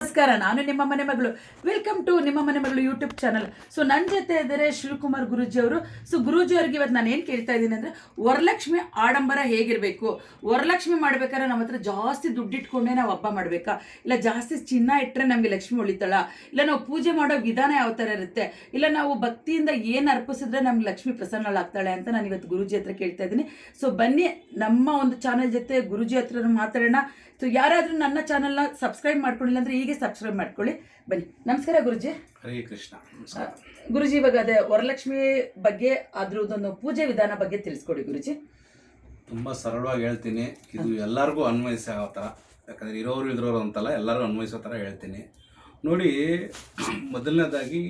ನಮಸ್ಕಾರ, ನಾನು ನಿಮ್ಮ ಮನೆ ಮಗಳು. ವೆಲ್ಕಮ್ ಟು ನಿಮ್ಮ ಮನೆ ಮಗಳು ಯೂಟ್ಯೂಬ್ ಚಾನಲ್. ಸೊ ನನ್ನ ಜೊತೆ ಇದ್ದಾರೆ ಶಿವಕುಮಾರ್ ಗುರೂಜಿ ಅವರು. ಸೊ ಗುರೂಜಿ ಅವ್ರಿಗೆ ಇವತ್ತು ನಾನು ಏನು ಕೇಳ್ತಾ ಇದ್ದೀನಿ ಅಂದರೆ, ವರಲಕ್ಷ್ಮಿ ಆಡಂಬರ ಹೇಗಿರಬೇಕು, ವರಲಕ್ಷ್ಮಿ ಮಾಡ್ಬೇಕಾದ್ರೆ ನಮ್ಮ ಹತ್ರ ಜಾಸ್ತಿ ದುಡ್ಡಿಟ್ಕೊಂಡೇ ನಾವು ಹಬ್ಬ ಮಾಡಬೇಕಾ, ಇಲ್ಲ ಜಾಸ್ತಿ ಚಿನ್ನ ಇಟ್ಟರೆ ನಮಗೆ ಲಕ್ಷ್ಮಿ ಉಳಿತಾಳ, ಇಲ್ಲ ನಾವು ಪೂಜೆ ಮಾಡೋ ವಿಧಾನ ಯಾವ ಥರ ಇರುತ್ತೆ, ಇಲ್ಲ ನಾವು ಭಕ್ತಿಯಿಂದ ಏನು ಅರ್ಪಿಸಿದ್ರೆ ನಮ್ಗೆ ಲಕ್ಷ್ಮಿ ಪ್ರಸನ್ನಳಾಗ್ತಾಳೆ ಅಂತ ನಾನು ಇವತ್ತು ಗುರೂಜಿ ಹತ್ರ ಕೇಳ್ತಾ ಇದ್ದೀನಿ. ಸೊ ಬನ್ನಿ ನಮ್ಮ ಒಂದು ಚಾನಲ್ ಜೊತೆ ಗುರೂಜಿ ಹತ್ರ ಮಾತಾಡೋಣ. ಸೊ ಯಾರಾದರೂ ನನ್ನ ಚಾನಲ್ನ ಸಬ್ಸ್ಕ್ರೈಬ್ ಮಾಡ್ಕೊಂಡಿಲ್ಲ ಅಂದರೆ ಹೀಗೆ ಸಬ್ಸ್ಕ್ರೈಬ್ ಮಾಡ್ಕೊಳ್ಳಿ. ಬನ್ನಿ. ನಮಸ್ಕಾರ ಗುರುಜಿ. ಹರೇ ಕೃಷ್ಣ. ಗುರುಜಿ, ಇವಾಗ ಅದೇ ವರಲಕ್ಷ್ಮಿ ಬಗ್ಗೆ ಅದ್ರದ್ದೊಂದು ಪೂಜೆ ವಿಧಾನ ಬಗ್ಗೆ ತಿಳಿಸ್ಕೊಡಿ ಗುರುಜಿ. ತುಂಬ ಸರಳವಾಗಿ ಹೇಳ್ತೀನಿ, ಇದು ಎಲ್ಲರಿಗೂ ಅನ್ವಯಿಸೋ ಥರ, ಯಾಕಂದರೆ ಇರೋರು ಇದ್ರೋರು ಅಂತಲ್ಲ, ಎಲ್ಲರಿಗೂ ಅನ್ವಯಿಸೋ ಥರ ಹೇಳ್ತೀನಿ ನೋಡಿ. ಮೊದಲನೇದಾಗಿ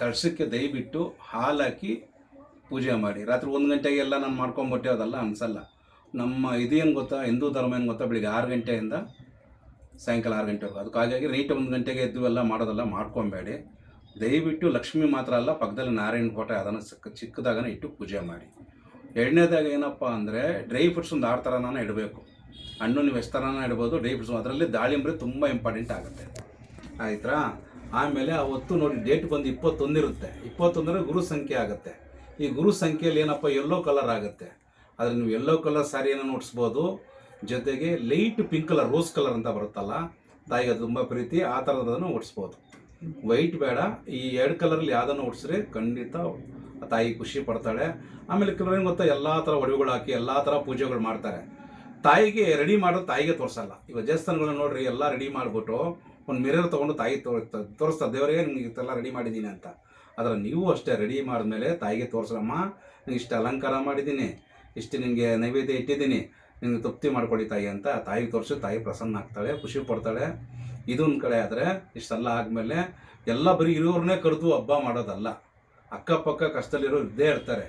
ಕಳಶಕ್ಕೆ ದಯವಿಟ್ಟು ಹಾಲು ಹಾಕಿ ಪೂಜೆ ಮಾಡಿ. ರಾತ್ರಿ 1 ಗಂಟೆಗೆಲ್ಲ ನಾನು ಮಾಡ್ಕೊಂಬಿಟ್ಟೆ ಅದೆಲ್ಲ ಅನಿಸಲ್ಲ. ನಮ್ಮ ಇದೇನು ಗೊತ್ತಾ, ಹಿಂದೂ ಧರ್ಮ ಏನು ಗೊತ್ತಾ, ಬೆಳಿಗ್ಗೆ 6 ಗಂಟೆಯಿಂದ ಸಾಯಂಕಾಲ 6 ಗಂಟೆವರೆಗೂ. ಅದಕ್ಕೆ ಹಾಗಾಗಿ ನೈಟ್ 1 ಗಂಟೆಗೆ ಎದ್ದು ಎಲ್ಲ ಮಾಡೋದೆಲ್ಲ ಮಾಡ್ಕೊಬೇಡಿ. ದಯವಿಟ್ಟು ಲಕ್ಷ್ಮಿ ಮಾತ್ರ ಅಲ್ಲ, ಪಕ್ಕದಲ್ಲಿ ನಾರಾಯಣ ಫೋಟೋ ಅದನ್ನು ಚಿಕ್ಕದಾಗನೇ ಇಟ್ಟು ಪೂಜೆ ಮಾಡಿ. ಎರಡನೇದಾಗ ಏನಪ್ಪ ಅಂದರೆ, ಡ್ರೈ ಫ್ರೂಟ್ಸ್ ಒಂದು 6 ಥರನ ಇಡಬೇಕು. ಹಣ್ಣು ನೀವು ಎಷ್ಟು ಥರನ ಇಡ್ಬೋದು, ಡ್ರೈ ಫ್ರೂಟ್ಸ್ ಅದರಲ್ಲಿ ದಾಳಿಂಬೆ ತುಂಬ ಇಂಪಾರ್ಟೆಂಟ್ ಆಗುತ್ತೆ, ಆಯ್ತಾ. ಆಮೇಲೆ ಅವತ್ತು ನೋಡಿ ಡೇಟ್ ಬಂದು 21 ಇರುತ್ತೆ. 21 ಗುರು ಸಂಖ್ಯೆ ಆಗುತ್ತೆ. ಈ ಗುರು ಸಂಖ್ಯೆಯಲ್ಲಿ ಏನಪ್ಪ, ಯೆಲ್ಲೋ ಕಲರ್ ಆಗುತ್ತೆ. ಆದರೆ ನೀವು ಯೆಲ್ಲೋ ಕಲರ್ ಸ್ಯಾರಿಯನ್ನು ಉಡಿಸ್ಬೋದು, ಜೊತೆಗೆ light pink colour, rose colour ಅಂತ ಬರುತ್ತಲ್ಲ, ತಾಯಿಗೆ ತುಂಬ ಪ್ರೀತಿ, ಆ ಥರದನ್ನು ಉಡಿಸ್ಬೋದು. ವೈಟ್ ಬೇಡ, ಈ 2 ಕಲರಲ್ಲಿ ಯಾವುದನ್ನು ಉಡಿಸ್ರೆ ಖಂಡಿತ ತಾಯಿ ಖುಷಿ ಪಡ್ತಾಳೆ. ಆಮೇಲೆ ಕೆಲವರು ಏನು ಗೊತ್ತಾ, ಎಲ್ಲ ಥರ ಒಡವೆಗಳು ಹಾಕಿ ಎಲ್ಲ ಥರ ಪೂಜೆಗಳು ಮಾಡ್ತಾರೆ. ತಾಯಿಗೆ ರೆಡಿ ಮಾಡೋದು ತಾಯಿಗೆ ತೋರಿಸಲ್ಲ. ಇವಾಗ ದೇವಸ್ಥಾನಗಳನ್ನ ನೋಡ್ರಿ, ಎಲ್ಲ ರೆಡಿ ಮಾಡಿಬಿಟ್ಟು ಒಂದು ಮಿರರ್ ತೊಗೊಂಡು ತಾಯಿ ತೋರಿಸ್ತಾರೆ, ದೇವರಿಗೆ ನಿಮ್ಗೆ ಇಷ್ಟೆಲ್ಲ ರೆಡಿ ಮಾಡಿದ್ದೀನಿ ಅಂತ. ಆದರೆ ನೀವು ಅಷ್ಟೇ ರೆಡಿ ಮಾಡಿದ್ಮೇಲೆ ತಾಯಿಗೆ ತೋರಿಸಮ್ಮ, ನಿಂಗೆ ಇಷ್ಟು ಅಲಂಕಾರ ಮಾಡಿದ್ದೀನಿ, ಇಷ್ಟು ನಿನಗೆ ನೈವೇದ್ಯ ಇಟ್ಟಿದ್ದೀನಿ, ನಿನಗೆ ತೃಪ್ತಿ ಮಾಡ್ಕೊಳ್ಳಿ ತಾಯಿ ಅಂತ ತಾಯಿಗೆ ತೋರಿಸಿ ತಾಯಿ ಪ್ರಸನ್ನ ಆಗ್ತಾಳೆ, ಖುಷಿ ಪಡ್ತಾಳೆ. ಇದೊಂದು ಕಡೆ. ಆದರೆ ಇಷ್ಟೆಲ್ಲ ಆದಮೇಲೆ ಎಲ್ಲ ಬರೀ ಇರೋರನ್ನೇ ಕರೆದು ಹಬ್ಬ ಮಾಡೋದಲ್ಲ, ಅಕ್ಕಪಕ್ಕ ಕಷ್ಟದಲ್ಲಿರೋ ಇದ್ದೇ ಇರ್ತಾರೆ.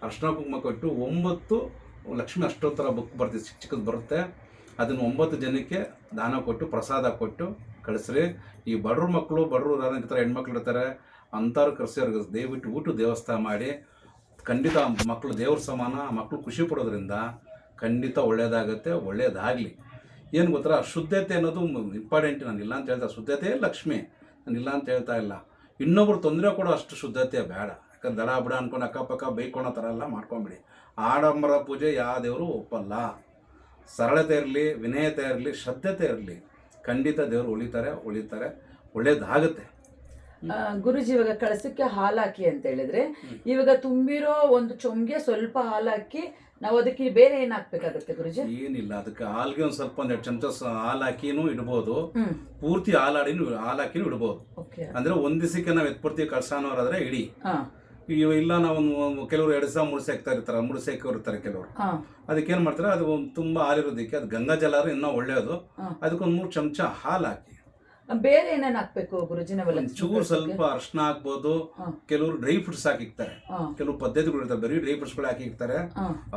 ಅರ್ಶಿನ ಕುಂಕುಮ ಕೊಟ್ಟು 9 ಲಕ್ಷ್ಮಿ ಅಷ್ಟೋತ್ತರ ಬುಕ್ ಬರ್ತೀವಿ, ಚಿಕ್ಕ ಚಿಕ್ಕದು ಬರುತ್ತೆ. ಅದನ್ನು 9 ಜನಕ್ಕೆ ದಾನ ಕೊಟ್ಟು ಪ್ರಸಾದ ಕೊಟ್ಟು ಕಳಿಸ್ರಿ. ಈ ಬಡವ್ರ ಮಕ್ಕಳು, ಬಡವರು ಇರ್ತಾರೆ, ಹೆಣ್ಮಕ್ಳು ಇರ್ತಾರೆ, ಅಂಥವ್ರು ಕರೆಸೋರ್ಗೆ ದಯವಿಟ್ಟು ಊಟ ದೇವಸ್ಥಾನ ಮಾಡಿ. ಖಂಡಿತ ಮಕ್ಕಳು ದೇವ್ರ ಸಮಾನ, ಮಕ್ಕಳು ಖುಷಿ ಪಡೋದ್ರಿಂದ ಖಂಡಿತ ಒಳ್ಳೆಯದಾಗುತ್ತೆ, ಒಳ್ಳೆಯದಾಗಲಿ. ಏನು ಗೊತ್ತಾ, ಶುದ್ಧತೆ ಅನ್ನೋದು ಇಂಪಾರ್ಟೆಂಟ್. ನಾನು ಇಲ್ಲ ಅಂತ ಹೇಳ್ತಾ, ಶುದ್ಧತೆ ಲಕ್ಷ್ಮಿ, ನಾನು ಇಲ್ಲ ಅಂತ ಹೇಳ್ತಾ ಇಲ್ಲ. ಇನ್ನೊಬ್ರು ತೊಂದರೆ ಕೊಡೋ ಅಷ್ಟು ಶುದ್ಧತೆ ಬೇಡ. ಯಾಕಂದ್ರೆ ದಡ ಬುಡ ಅಂದ್ಕೊಂಡು ಅಕ್ಕಪಕ್ಕ ಬೈಕೊಳೋ ಥರ ಎಲ್ಲ ಮಾಡ್ಕೊಂಬಿಡಿ. ಆಡಂಬರ ಪೂಜೆ ಯಾವ ದೇವರು ಒಪ್ಪಲ್ಲ. ಸರಳತೆ ಇರಲಿ, ವಿನಯತೆ ಇರಲಿ, ಶ್ರದ್ಧತೆ ಇರಲಿ, ಖಂಡಿತ ದೇವರು ಉಳಿತಾರೆ, ಒಳ್ಳೇದಾಗುತ್ತೆ. ಗುರುಜಿ, ಇವಾಗ ಕಳಸಕ್ಕೆ ಹಾಲು ಹಾಕಿ ಅಂತ ಹೇಳಿದ್ರೆ, ಇವಾಗ ತುಂಬಿರೋ ಒಂದು ಚೊಂಬಿಗೆ ಸ್ವಲ್ಪ ಹಾಲು ಹಾಕಿ ನಾವು ಅದಕ್ಕೆ ಬೇರೆ ಏನ್ ಹಾಕ್ಬೇಕಾಗುತ್ತೆ ಗುರುಜಿ? ಏನಿಲ್ಲ, ಅದಕ್ಕೆ ಹಾಲ್ಗೆ ಒಂದು ಸ್ವಲ್ಪ 1-2 ಚಮಚ ಹಾಲು ಹಾಕಿನೂ ಇಡ್ಬೋದು, ಪೂರ್ತಿ ಹಾಲು ಹಾಕಿನೂ ಇಡ್ಬೋದು. ಅಂದ್ರೆ 1 ದಿವಸಕ್ಕೆ ನಾವು ಎತ್ಬಿಡ್ತೀವಿ ಕಳ್ಸಾನೋರಾದ್ರೆ ಇಡಿ. ಇಲ್ಲ ನಾವು ಕೆಲವರು 2 ದಿವಸ 3 ದಿವಸ ಇರ್ತಾರೆ, 3 ದಿವಸ ಇರ್ತಾರೆ ಕೆಲವರು. ಅದಕ್ಕೇನು ಮಾಡ್ತಾರೆ, ಅದು ತುಂಬ ಹಾಲಿರೋದಕ್ಕೆ ಅದು ಗಂಗಾ ಜಲ ಇನ್ನೂ ಒಳ್ಳೆಯದು. ಅದಕ್ಕೊಂದು 3 ಚಮಚ ಹಾಲು ಹಾಕಿ. ಬೇರೆ ಏನೇನು ಹಾಕ್ಬೇಕು ಗುರುಜಿ? ಚೂರು ಸ್ವಲ್ಪ ಅರ್ಶನ ಹಾಕ್ಬೋದು. ಕೆಲವರು ಡ್ರೈ ಫ್ರೂಟ್ಸ್ ಹಾಕಿರ್ತಾರೆ, ಕೆಲವು ಪದ್ಧತಿಗಳು ಇರ್ತಾರೆ, ಬರೀ ಡ್ರೈ ಫ್ರೂಟ್ಸ್ಗಳು ಹಾಕಿರ್ತಾರೆ,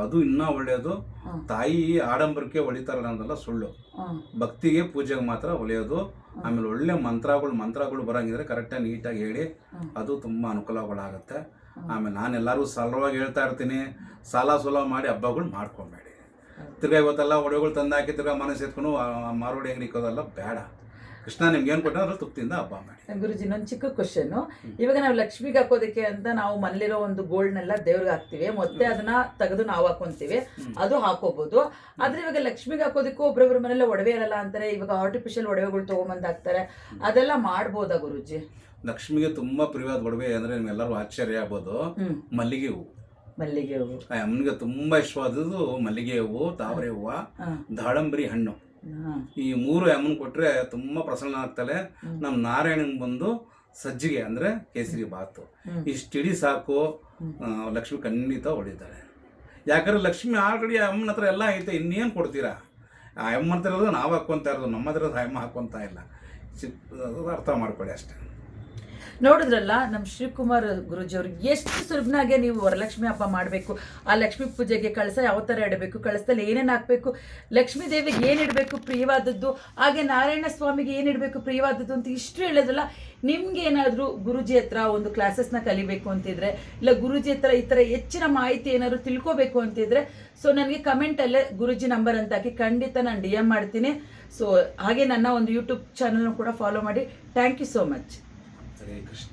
ಅದು ಇನ್ನೂ ಒಳ್ಳೆಯದು. ತಾಯಿ ಆಡಂಬರಕ್ಕೆ ಹೊಳಿತಾರಲ್ಲ ಅನ್ನೋದಲ್ಲ ಸುಳ್ಳು, ಭಕ್ತಿಗೆ ಪೂಜೆಗೆ ಮಾತ್ರ ಹೊಳೆಯೋದು. ಆಮೇಲೆ ಒಳ್ಳೆ ಮಂತ್ರಗಳು ಬರಂಗಿದ್ರೆ ಕರೆಕ್ಟಾಗಿ ನೀಟಾಗಿ ಹೇಳಿ, ಅದು ತುಂಬ ಅನುಕೂಲಗಳಾಗುತ್ತೆ. ಆಮೇಲೆ ನಾನು ಎಲ್ಲರಿಗೂ ಸರಳವಾಗಿ ಹೇಳ್ತಾ ಇರ್ತೀನಿ, ಸಾಲ ಸೋಲ ಮಾಡಿ ಹಬ್ಬಗಳು ಮಾಡ್ಕೊಬೇಡಿ. ತಿರ್ಗಾ ಇವತ್ತೆಲ್ಲ ಒಡವೆಗಳು ತಂದಾಕಿ ತಿರ್ಗಾ ಮನಸ್ಸು ಎತ್ಕೊಂಡು ಮಾರೋಡಿ ಹೆಂಗೆ ನಿಕ್ಕೋದಲ್ಲ, ಬೇಡ. ಕೃಷ್ಣ ನಿಮ್ಗೆ ಏನು ಕೊಟ್ಟರೆ ಅದ್ರಲ್ಲಿ ತೃಪ್ತಿಯಿಂದ ಹಬ್ಬ ಮಾಡಿ. ಗುರುಜಿ, ನನ್ನ ಚಿಕ್ಕ ಕ್ವಶನ್, ಇವಾಗ ನಾವು ಲಕ್ಷ್ಮಿಗೆ ಹಾಕೋದಕ್ಕೆ ಅಂತ ನಾವು ಮನೇಲಿರೋ ಒಂದು ಗೋಲ್ಡ್ನೆಲ್ಲ ದೇವ್ರಿಗೆ ಹಾಕ್ತಿವಿ, ಮತ್ತೆ ಅದನ್ನ ತೆಗೆದು ನಾವು ಹಾಕೊಂತೀವಿ, ಅದು ಹಾಕೋಬಹುದು. ಆದ್ರೆ ಇವಾಗ ಲಕ್ಷ್ಮಿಗೆ ಹಾಕೋದಕ್ಕೂ ಒಬ್ಬೊಬ್ಬರ ಮನೆಲ್ಲ ಒಡವೆ ಇರಲ್ಲ ಅಂತಾರೆ, ಇವಾಗ ಆರ್ಟಿಫಿಷಿಯಲ್ ಒಡವೆಗಳು ತಗೊಂಬಂದು ಹಾಕ್ತಾರೆ, ಅದೆಲ್ಲ ಮಾಡ್ಬೋದಾ ಗುರುಜಿ? ಲಕ್ಷ್ಮಿಗೆ ತುಂಬಾ ಪ್ರಿಯವಾದ ಒಡವೆ ಅಂದ್ರೆ ನಿಮ್ಗೆಲ್ಲರೂ ಆಶ್ಚರ್ಯ ಆಗ್ಬೋದು, ಮಲ್ಲಿಗೆ ಹೂವು. ಅಮ್ಮನಿಗೆ ತುಂಬಾ ಇಷ್ಟವಾದದ್ದು ಮಲ್ಲಿಗೆ ಹೂವು, ತಾವರೆ ಹೂವು, ದಾಳಂಬರಿ ಹಣ್ಣು. ಈ 3 ಅಮ್ಮನ್ ಕೊಟ್ರೆ ತುಂಬಾ ಪ್ರಸನ್ನ ಆಗ್ತಾಳೆ. ನಮ್ಮ ನಾರಾಯಣನ್ ಬಂದು ಸಜ್ಜಿಗೆ ಅಂದ್ರೆ ಕೇಸರಿ ಬಾತು, ಇಷ್ಟಿಡಿ ಸಾಕು, ಲಕ್ಷ್ಮಿ ಖಂಡಿತ ಹೊಡಿತಾಳೆ. ಯಾಕಂದ್ರೆ ಲಕ್ಷ್ಮಿ ಆಲ್ರೆಡಿ ಅಮ್ಮನ ಹತ್ರ ಎಲ್ಲ ಐತೆ, ಇನ್ನೇನು ಕೊಡ್ತೀರಾ? ಆ ಅಮ್ಮ ಹತ್ರ ಇರೋದು ನಾವು ಹಾಕ್ಕೊಂತ ಇರೋದು, ನಮ್ಮ ಹತ್ರ ಅಮ್ಮ ಹಾಕ್ಕೊಂತ ಇಲ್ಲ. ಅರ್ಥ ಮಾಡ್ಕೊಳ್ಳಿ ಅಷ್ಟೇ. ನೋಡಿದ್ರಲ್ಲ ನಮ್ಮ ಶ್ರೀಕುಮಾರ್ ಗುರೂಜಿ ಅವರು ಎಷ್ಟು ಸುಲಭನಾಗೆ ನೀವು ವರಲಕ್ಷ್ಮಿ ಹಬ್ಬ ಮಾಡಬೇಕು. ಆ ಲಕ್ಷ್ಮೀ ಪೂಜೆಗೆ ಕಳಸ ಯಾವ ಥರ ಇಡಬೇಕು, ಕಳಸದಲ್ಲಿ ಏನೇನು ಹಾಕಬೇಕು, ಲಕ್ಷ್ಮೀ ದೇವಿಗೆ ಏನು ಇಡಬೇಕು ಪ್ರಿಯವಾದದ್ದು, ಹಾಗೆ ನಾರಾಯಣ ಸ್ವಾಮಿಗೆ ಏನು ಇಡಬೇಕು ಪ್ರಿಯವಾದದ್ದು ಅಂತ ಇಷ್ಟು ಹೇಳಿದ್ರಲ್ಲ. ನಿಮ್ಗೆ ಏನಾದರೂ ಗುರೂಜಿ ಹತ್ರ ಒಂದು ಕ್ಲಾಸಸ್ನ ಕಲಿಬೇಕು ಅಂತಿದ್ರೆ, ಇಲ್ಲ ಗುರೂಜಿ ಹತ್ರ ಈ ಥರ ಹೆಚ್ಚಿನ ಮಾಹಿತಿ ಏನಾದರೂ ತಿಳ್ಕೊಬೇಕು ಅಂತಿದ್ರೆ, ಸೊ ನನಗೆ ಕಮೆಂಟಲ್ಲೇ ಗುರೂಜಿ ನಂಬರ್ ಅಂತ ಹಾಕಿ ಖಂಡಿತ ನಾನು DM ಮಾಡ್ತೀನಿ. ಸೊ ಹಾಗೆ ನನ್ನ ಒಂದು ಯೂಟ್ಯೂಬ್ ಚಾನಲ್ನ ಕೂಡ ಫಾಲೋ ಮಾಡಿ. Thank you so much. Hare Krishna.